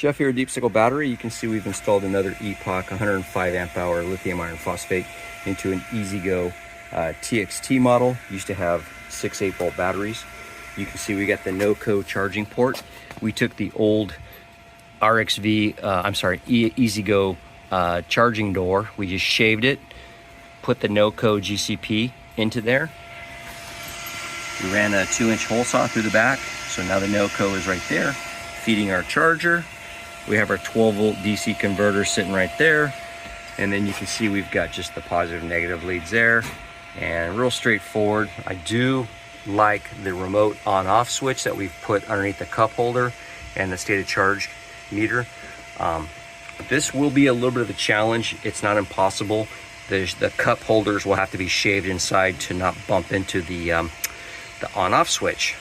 Jeff here at EZGO You can see we've installed another Epoch 105Ah lithium iron phosphate into an EZGO TXT model. Used to have 6 8-volt batteries. You can see we got the NoCo charging port. We took the old EZGO charging door. We just shaved it, put the NoCo GCP into there. We ran a 2-inch hole saw through the back, so now the NoCo is right there, feeding our charger. We have our 12-volt DC converter sitting right there, and then you can see we've got just the positive and negative leads there, and real straightforward. I do like the remote on-off switch that we've put underneath the cup holder and the stated charge meter. This will be a little bit of a challenge. It's not impossible. The cup holders will have to be shaved inside to not bump into the on-off switch.